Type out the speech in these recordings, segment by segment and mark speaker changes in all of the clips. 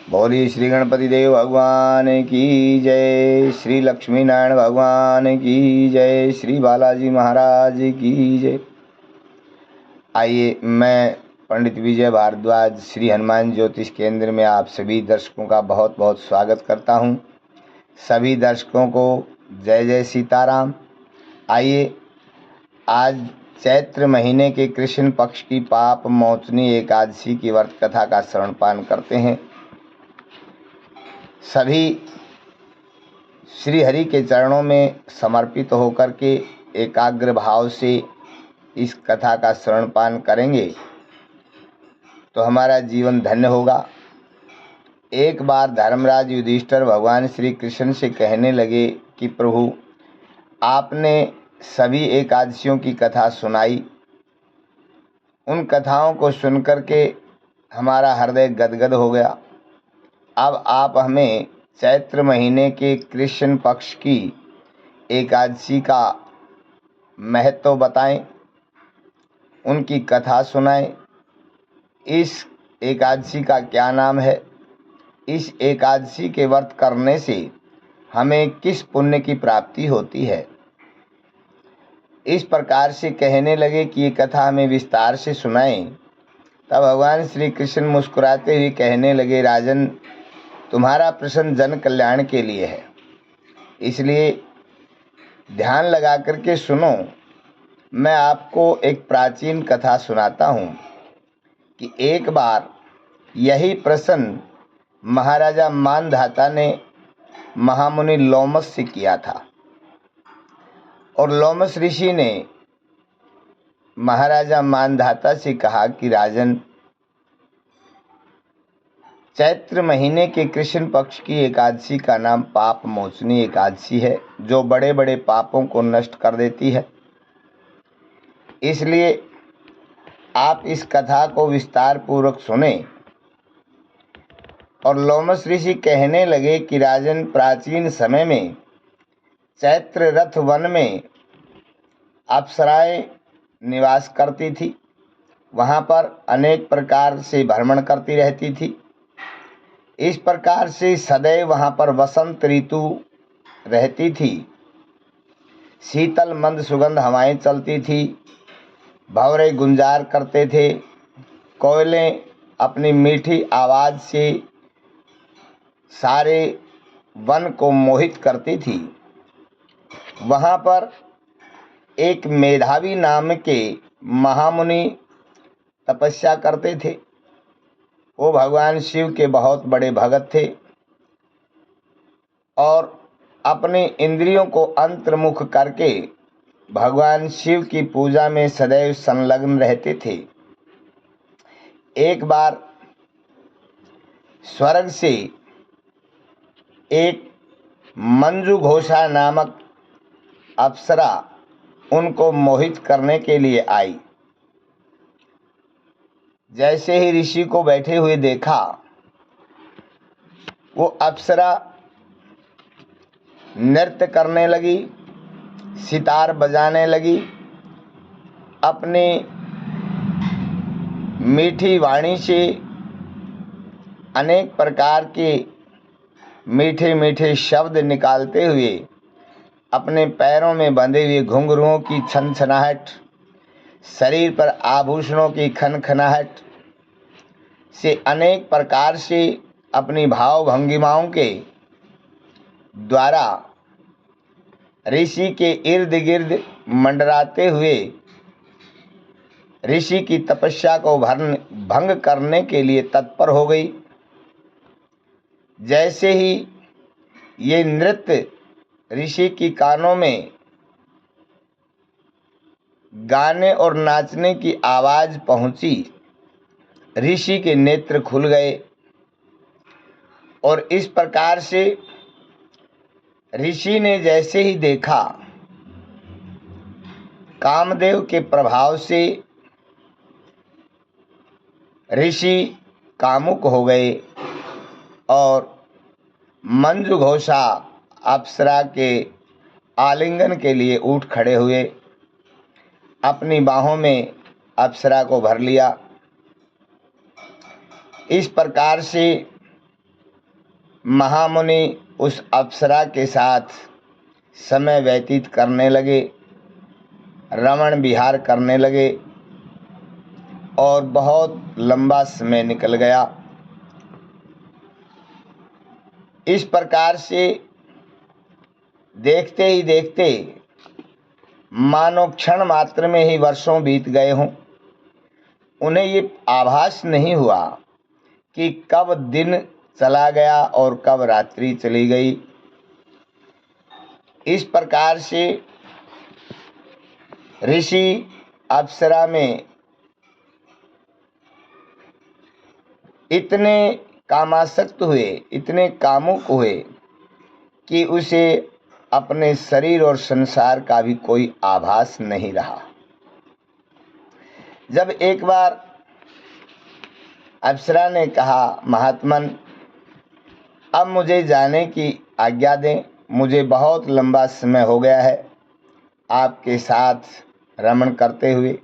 Speaker 1: बोलिए श्री गणपति देव भगवान की जय, श्री लक्ष्मी नारायण भगवान की जय, श्री बालाजी महाराज की जय। आइए, मैं पंडित विजय भारद्वाज श्री हनुमान ज्योतिष केंद्र में आप सभी दर्शकों का बहुत बहुत स्वागत करता हूं। सभी दर्शकों को जय जय सीताराम। आइए, आज चैत्र महीने के कृष्ण पक्ष की पाप मोचनी एकादशी की व्रत कथा का श्रवण पान करते हैं। सभी श्री हरि के चरणों में समर्पित होकर के एकाग्र भाव से इस कथा का श्रवण पान करेंगे तो हमारा जीवन धन्य होगा। एक बार धर्मराज युधिष्ठिर भगवान श्री कृष्ण से कहने लगे कि प्रभु, आपने सभी एकादशियों की कथा सुनाई, उन कथाओं को सुनकर के हमारा हृदय गदगद हो गया। अब आप हमें चैत्र महीने के कृष्ण पक्ष की एकादशी का महत्व बताएं, उनकी कथा सुनाएं। इस एकादशी का क्या नाम है? इस एकादशी के व्रत करने से हमें किस पुण्य की प्राप्ति होती है? इस प्रकार से कहने लगे कि ये कथा हमें विस्तार से सुनाएं। तब भगवान श्री कृष्ण मुस्कुराते हुए कहने लगे, राजन, तुम्हारा प्रश्न जन कल्याण के लिए है, इसलिए ध्यान लगा करके सुनो। मैं आपको एक प्राचीन कथा सुनाता हूँ कि एक बार यही प्रश्न महाराजा मानधाता ने महामुनि लोमस से किया था, और लोमस ऋषि ने महाराजा मानधाता से कहा कि राजन, चैत्र महीने के कृष्ण पक्ष की एकादशी का नाम पाप मोचनी एकादशी है, जो बड़े बड़े पापों को नष्ट कर देती है। इसलिए आप इस कथा को विस्तार पूर्वक सुने। और लोमस ऋषि कहने लगे कि राजन, प्राचीन समय में चैत्र रथ वन में अप्सराएं निवास करती थी। वहाँ पर अनेक प्रकार से भ्रमण करती रहती थी। इस प्रकार से सदैव वहाँ पर वसंत ऋतु रहती थी। शीतल मंद सुगंध हवाएं चलती थी, भंवरे गुंजार करते थे, कोयलें अपनी मीठी आवाज़ से सारे वन को मोहित करती थी। वहाँ पर एक मेधावी नाम के महामुनि तपस्या करते थे। वो भगवान शिव के बहुत बड़े भगत थे और अपने इंद्रियों को अंतर्मुख करके भगवान शिव की पूजा में सदैव संलग्न रहते थे। एक बार स्वर्ग से एक मंजू घोषा नामक अप्सरा उनको मोहित करने के लिए आई। जैसे ही ऋषि को बैठे हुए देखा, वो अप्सरा नृत्य करने लगी, सितार बजाने लगी, अपनी मीठी वाणी से अनेक प्रकार के मीठे मीठे शब्द निकालते हुए अपने पैरों में बंधे हुए घुंघरुओं की छनछनाहट, शरीर पर आभूषणों की खनखनाहट से अनेक प्रकार से अपनी भाव भंगिमाओं के द्वारा ऋषि के इर्द गिर्द मंडराते हुए ऋषि की तपस्या को भंग करने के लिए तत्पर हो गई। जैसे ही ये नृत्य ऋषि की कानों में गाने और नाचने की आवाज़ पहुंची, ऋषि के नेत्र खुल गए और इस प्रकार से ऋषि ने जैसे ही देखा, कामदेव के प्रभाव से ऋषि कामुक हो गए और मंजू घोषा अप्सरा के आलिंगन के लिए उठ खड़े हुए, अपनी बाहों में अप्सरा को भर लिया। इस प्रकार से महामुनि उस अप्सरा के साथ समय व्यतीत करने लगे, रमण विहार करने लगे और बहुत लंबा समय निकल गया। इस प्रकार से देखते ही देखते मानो क्षण मात्र में ही वर्षों बीत गए हों। उन्हें ये आभास नहीं हुआ कि कब दिन चला गया और कब रात्रि चली गई। इस प्रकार से ऋषि अप्सरा में इतने कामासक्त हुए, इतने कामुक हुए कि उसे अपने शरीर और संसार का भी कोई आभास नहीं रहा। जब एक बार अप्सरा ने कहा, महात्मन अब मुझे जाने की आज्ञा दें, मुझे बहुत लंबा समय हो गया है आपके साथ रमण करते हुए।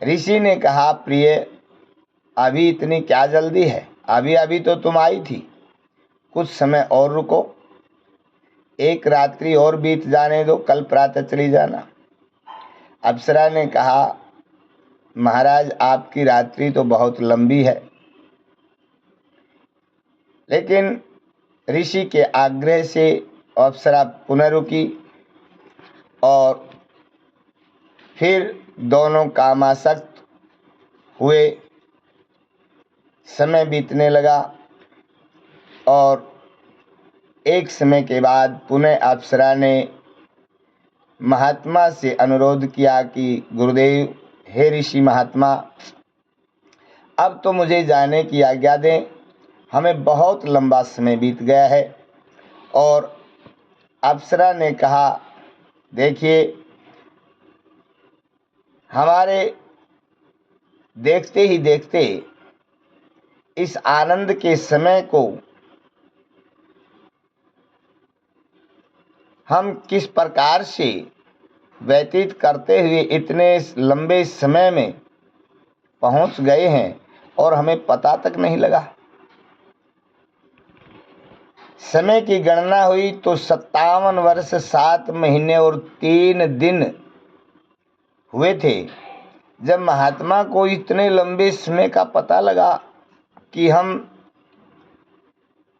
Speaker 1: ऋषि ने कहा, प्रिय अभी इतनी क्या जल्दी है, अभी अभी तो तुम आई थी, कुछ समय और रुको, एक रात्रि और बीत जाने दो, कल प्रातः चली जाना। अप्सरा ने कहा, महाराज आपकी रात्रि तो बहुत लंबी है। लेकिन ऋषि के आग्रह से अप्सरा पुनः रुकी और फिर दोनों कामासक्त हुए। समय बीतने लगा और एक समय के बाद पुनः अप्सरा ने महात्मा से अनुरोध किया कि गुरुदेव, हे ऋषि महात्मा, अब तो मुझे जाने की आज्ञा दें, हमें बहुत लंबा समय बीत गया है। और अप्सरा ने कहा, देखिए हमारे देखते ही देखते इस आनंद के समय को हम किस प्रकार से व्यतीत करते हुए इतने लंबे समय में पहुंच गए हैं और हमें पता तक नहीं लगा। समय की गणना हुई तो 57 वर्ष 7 महीने और 3 दिन हुए थे जब महात्मा को इतने लंबे समय का पता लगा कि हम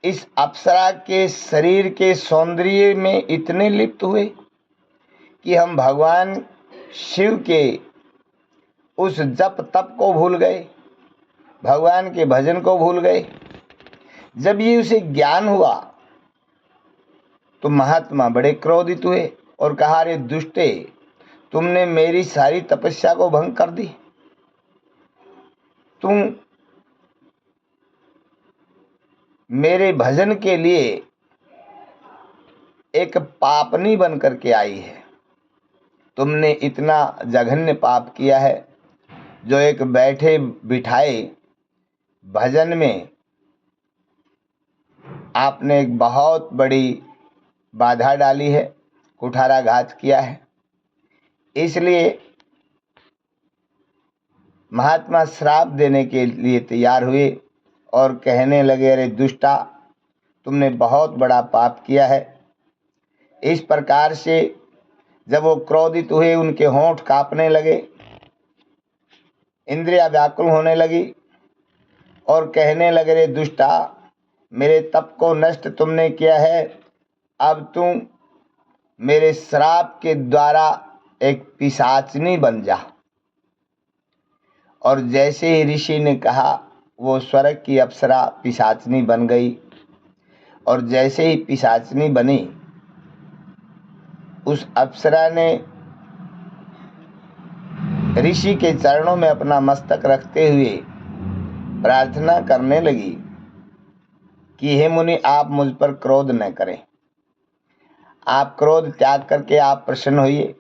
Speaker 1: इस अप्सरा के शरीर के सौंदर्य में इतने लिप्त हुए कि हम भगवान शिव के उस जप तप को भूल गए, भगवान के भजन को भूल गए। जब ये उसे ज्ञान हुआ तो महात्मा बड़े क्रोधित हुए और कहा, अरे दुष्टे, तुमने मेरी सारी तपस्या को भंग कर दी, तुम मेरे भजन के लिए एक पापनी बन करके आई है। तुमने इतना जघन्य पाप किया है जो एक बैठे बिठाए भजन में आपने एक बहुत बड़ी बाधा डाली है, कुठाराघात किया है। इसलिए महात्मा श्राप देने के लिए तैयार हुए और कहने लगे, अरे दुष्टा, तुमने बहुत बड़ा पाप किया है। इस प्रकार से जब वो क्रोधित हुए, उनके होंठ कांपने लगे, इंद्रियां व्याकुल होने लगी और कहने लगे, रे दुष्टा, मेरे तप को नष्ट तुमने किया है, अब तुम मेरे श्राप के द्वारा एक पिशाचनी बन जा। और जैसे ही ऋषि ने कहा, वो स्वर्ग की अप्सरा पिशाचनी बन गई। और जैसे ही पिशाचनी बनी, उस अप्सरा ने ऋषि के चरणों में अपना मस्तक रखते हुए प्रार्थना करने लगी कि हे मुनि, आप मुझ पर क्रोध न करें, आप क्रोध त्याग करके आप प्रसन्न होइए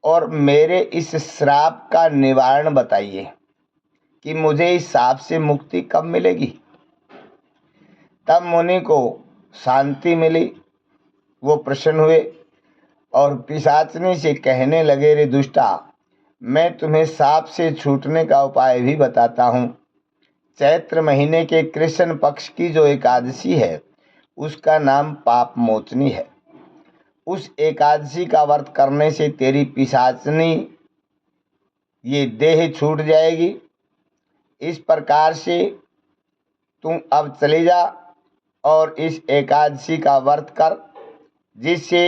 Speaker 1: और मेरे इस श्राप का निवारण बताइए कि मुझे इस शाप से मुक्ति कब मिलेगी। तब मुनि को शांति मिली, वो प्रसन्न हुए और पिशाचनी से कहने लगे, रे दुष्टा, मैं तुम्हें शाप से छूटने का उपाय भी बताता हूँ, चैत्र महीने के कृष्ण पक्ष की जो एकादशी है उसका नाम पाप मोचनी है। उस एकादशी का व्रत करने से तेरी पिशाचनी ये देह छूट जाएगी। इस प्रकार से तुम अब चले जा और इस एकादशी का व्रत कर, जिससे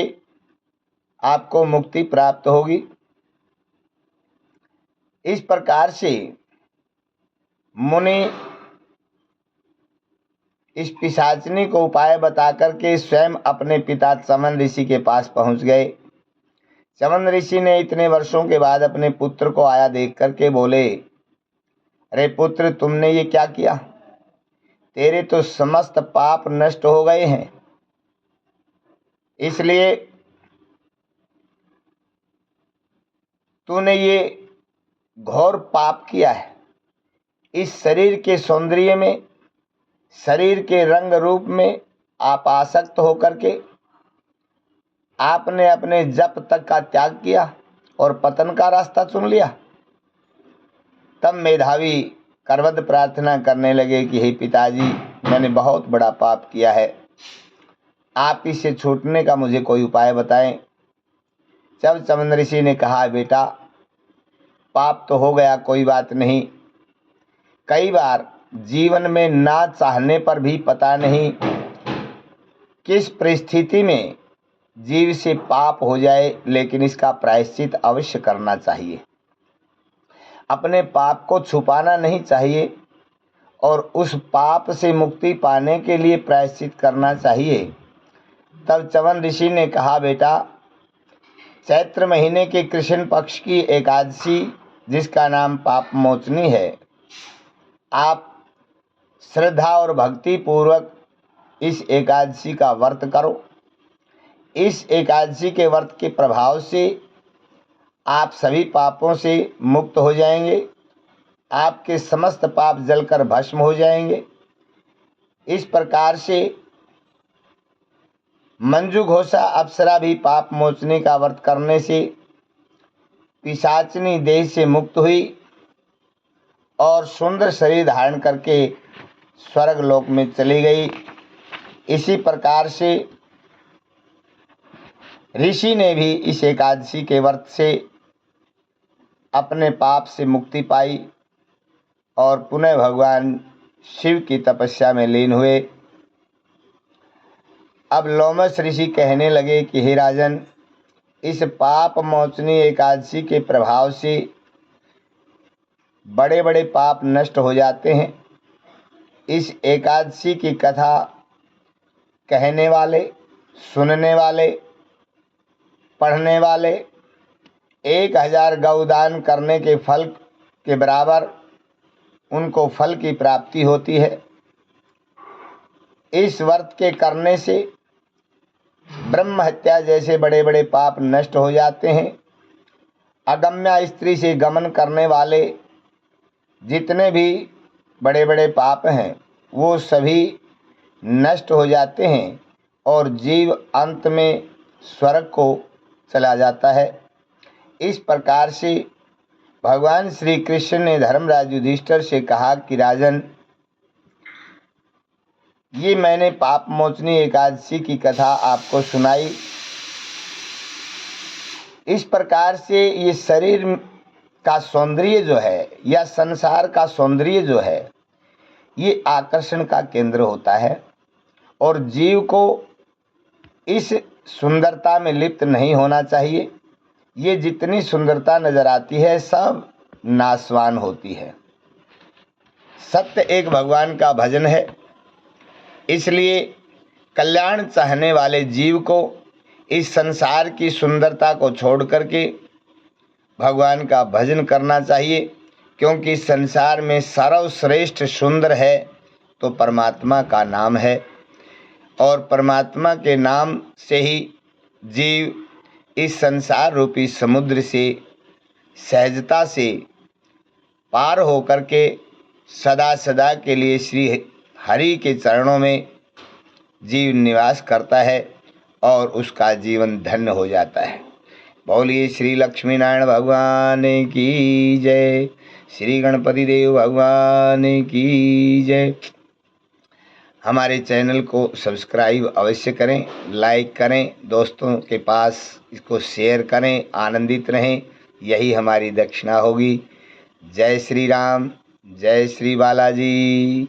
Speaker 1: आपको मुक्ति प्राप्त होगी। इस प्रकार से मुनि इस पिशाचनी को उपाय बता करके स्वयं अपने पिता चमन ऋषि के पास पहुंच गए। चमन ऋषि ने इतने वर्षों के बाद अपने पुत्र को आया देख करके बोले, अरे पुत्र, तुमने ये क्या किया? तेरे तो समस्त पाप नष्ट हो गए हैं, इसलिए तूने ये घोर पाप किया है। इस शरीर के सौंदर्य में, शरीर के रंग रूप में आप आसक्त होकर के आपने अपने जप तक का त्याग किया और पतन का रास्ता चुन लिया। तब मेधावी करवद प्रार्थना करने लगे कि हे पिताजी, मैंने बहुत बड़ा पाप किया है, आप इससे छूटने का मुझे कोई उपाय बताएं। जब चमन ऋषि ने कहा, बेटा पाप तो हो गया, कोई बात नहीं। कई बार जीवन में ना चाहने पर भी पता नहीं किस परिस्थिति में जीव से पाप हो जाए, लेकिन इसका प्रायश्चित अवश्य करना चाहिए। अपने पाप को छुपाना नहीं चाहिए और उस पाप से मुक्ति पाने के लिए प्रायश्चित करना चाहिए। तब चमन ऋषि ने कहा, बेटा चैत्र महीने के कृष्ण पक्ष की एकादशी जिसका नाम पाप मोचनी है, आप श्रद्धा और भक्ति पूर्वक इस एकादशी का व्रत करो। इस एकादशी के व्रत के प्रभाव से आप सभी पापों से मुक्त हो जाएंगे, आपके समस्त पाप जलकर भस्म हो जाएंगे। इस प्रकार से मंजू घोषा अप्सरा भी पाप मोचने का व्रत करने से पिशाचनी देह से मुक्त हुई और सुंदर शरीर धारण करके स्वर्ग लोक में चली गई। इसी प्रकार से ऋषि ने भी इस एकादशी के व्रत से अपने पाप से मुक्ति पाई और पुनः भगवान शिव की तपस्या में लीन हुए। अब लोमस ऋषि कहने लगे कि हे राजन, इस पाप मोचनी एकादशी के प्रभाव से बड़े बड़े पाप नष्ट हो जाते हैं। इस एकादशी की कथा कहने वाले, सुनने वाले, पढ़ने वाले 1000 गौदान करने के फल के बराबर उनको फल की प्राप्ति होती है। इस व्रत के करने से ब्रह्म हत्या जैसे बड़े बड़े पाप नष्ट हो जाते हैं। अगम्या स्त्री से गमन करने वाले जितने भी बड़े बड़े पाप हैं वो सभी नष्ट हो जाते हैं और जीव अंत में स्वर्ग को चला जाता है। इस प्रकार से भगवान श्री कृष्ण ने धर्मराज युधिष्ठिर से कहा कि राजन, ये मैंने पाप मोचनी एकादशी की कथा आपको सुनाई। इस प्रकार से ये शरीर का सौंदर्य जो है या संसार का सौंदर्य जो है ये आकर्षण का केंद्र होता है और जीव को इस सुंदरता में लिप्त नहीं होना चाहिए। ये जितनी सुंदरता नजर आती है सब नाशवान होती है। सत्य एक भगवान का भजन है, इसलिए कल्याण चाहने वाले जीव को इस संसार की सुंदरता को छोड़ करके भगवान का भजन करना चाहिए, क्योंकि संसार में सर्वश्रेष्ठ सुंदर है तो परमात्मा का नाम है और परमात्मा के नाम से ही जीव इस संसार रूपी समुद्र से सहजता से पार होकर के सदा सदा के लिए श्री हरि के चरणों में जीव निवास करता है और उसका जीवन धन्य हो जाता है। बोलिए श्री लक्ष्मी नारायण भगवान की जय। श्री गणपति देव भगवान की जय। हमारे चैनल को सब्सक्राइब अवश्य करें, लाइक करें, दोस्तों के पास इसको शेयर करें, आनंदित रहें, यही हमारी दक्षिणा होगी। जय श्री राम, जय श्री बालाजी।